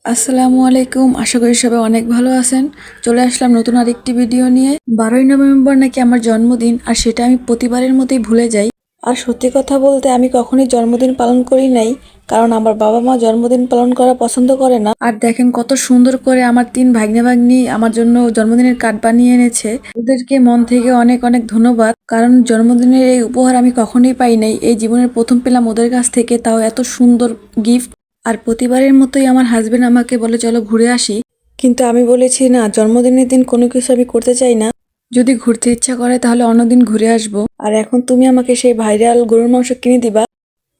আসসালামু আলাইকুম। আশা করি সবাই অনেক ভালো আছেন। চলে আসলাম নতুন আরেকটি ভিডিও নিয়ে। 12ই নভেম্বর নাকি আমার জন্মদিন, আর সেটা আমি প্রতিবারের মতোই ভুলে যাই। আর সত্যি কথা বলতে আমি কখনোই জন্মদিন পালন করি নাই, কারণ আমার বাবা মা জন্মদিন পালন করা পছন্দ করে না। আর দেখেন কত সুন্দর করে আমার 3 ভাগ্নে ভাগ্নি আমার জন্য জন্মদিনের কার্ড বানিয়ে এনেছে। ওদেরকে মন থেকে অনেক অনেক ধন্যবাদ, কারণ জন্মদিনের এই উপহার আমি কখনোই পাই নাই। এই জীবনের প্রথম পেলাম ওদের কাছ থেকে, তাও এত সুন্দর গিফট। আর প্রতিবারের মতোই আমার হাজবেন্ড আমাকে বলে চলো ঘুরে আসি, কিন্তু আমি বলেছি না, জন্মদিনের দিন কোনো কিছু আমি করতে চাই না। যদি ঘুরতে ইচ্ছা করে তাহলে অন্যদিন ঘুরে আসবো। আর এখন তুমি আমাকে সেই ভাইরাল গরুর মাংস কিনে দিবা।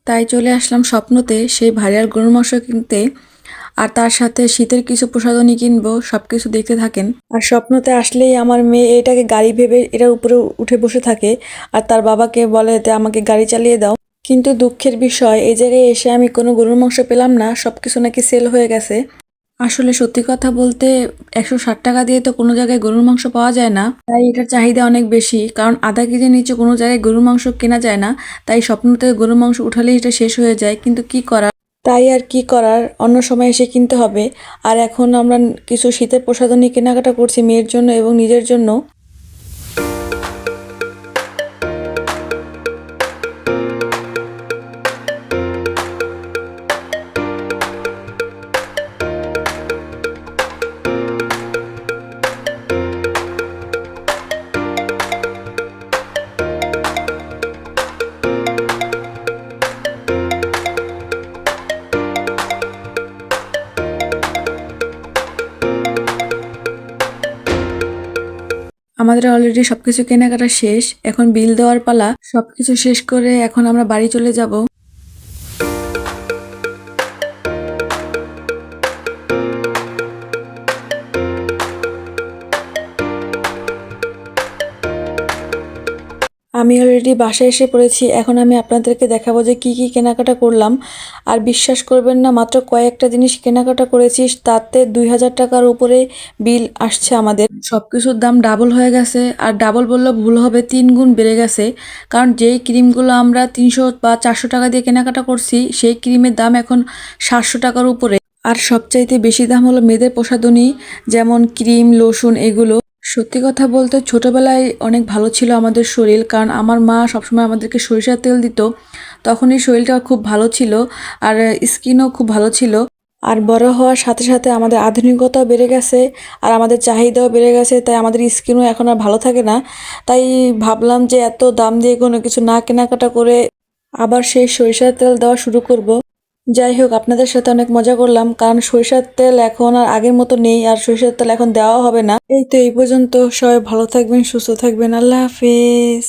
তাই চলে আসলাম স্বপ্নতে সেই ভাইরাল গরুর মাংস কিনতে। আর তার সাথে শীতের কিছু প্রসাধনী কিনবো, সবকিছু দেখতে থাকেন। আর স্বপ্নতে আসলেই আমার মেয়ে এটাকে গাড়ি ভেবে এটার উপরে উঠে বসে থাকে, আর তার বাবাকে বলে যে আমাকে গাড়ি চালিয়ে দাও। কিন্তু দুঃখের বিষয়, এই জায়গায় এসে আমি কোনো গরুর মাংস পেলাম না, সবকিছু নাকি সেল হয়ে গেছে। আসলে সত্যি কথা বলতে 160 টাকা দিয়ে তো কোনো জায়গায় গরুর মাংস পাওয়া যায় না, তাই এটার চাহিদা অনেক বেশি, কারণ আধা কেজির নিচে কোনো জায়গায় গরুর মাংস কেনা যায় না। তাই স্বপ্নতে গরুর মাংস উঠালেই এটা শেষ হয়ে যায়, কিন্তু কি করার। তাই আর কি করার, অন্য সময় এসে কিনতে হবে। আর এখন আমরা কিছু শীতের প্রসাধনী কেনাকাটা করছি মেয়ের জন্য এবং নিজের জন্য। আমাদের অলরেডি সবকিছু কেনাকাটা শেষ, এখন বিল দেওয়ার পালা। সবকিছু শেষ করে এখন আমরা বাড়ি চলে যাব। আমি অলরেডি বাসায় এসে পড়েছি। এখন আমি আপনাদেরকে দেখাবো যে কি কি কেনাকাটা করলাম। আর বিশ্বাস করবেন না, মাত্র কয়েকটা জিনিস কেনাকাটা করেছি, তাতে 2000 টাকার উপরে বিল আসছে আমাদের। সবকিছুর দাম ডাবল হয়ে গেছে, আর ডাবল বললে ভুল হবে, 3 গুণ বেড়ে গেছে। কারণ যেই ক্রিমগুলো আমরা 300 বা 400 টাকা দিয়ে কেনাকাটা করছি, সেই ক্রিমের দাম এখন 700 টাকার উপরে। আর সবচাইতে বেশি দাম হলো মেয়েদের প্রসাধনী, যেমন ক্রিম, লোশন, এগুলো। সত্যি কথা বলতে ছোটবেলায় অনেক ভালো ছিল আমাদের শরীর, কারণ আমার মা সবসময় আমাদেরকে সরিষার তেল দিত, তখনই শরীরটা খুব ভালো ছিল, আর স্কিনও খুব ভালো ছিল। আর বড় হওয়ার সাথে সাথে আমাদের আধুনিকতাও বেড়ে গেছে, আর আমাদের চাহিদাও বেড়ে গেছে, তাই আমাদের স্কিনও এখন আর ভালো থাকে না। তাই ভাবলাম যে এত দাম দিয়ে কোনো কিছু না কেনাকাটা করে আবার সেই সরিষার তেল দেওয়া শুরু করব। যাই হোক, আপনাদের সাথে অনেক মজা করলাম, কারণ সরিষার তেল এখন আর আগের মতো নেই, আর সরিষার তেল এখন দেওয়া হবে না। এই তো এই পর্যন্ত। সবাই ভালো থাকবেন, সুস্থ থাকবেন। আল্লাহ হাফেজ।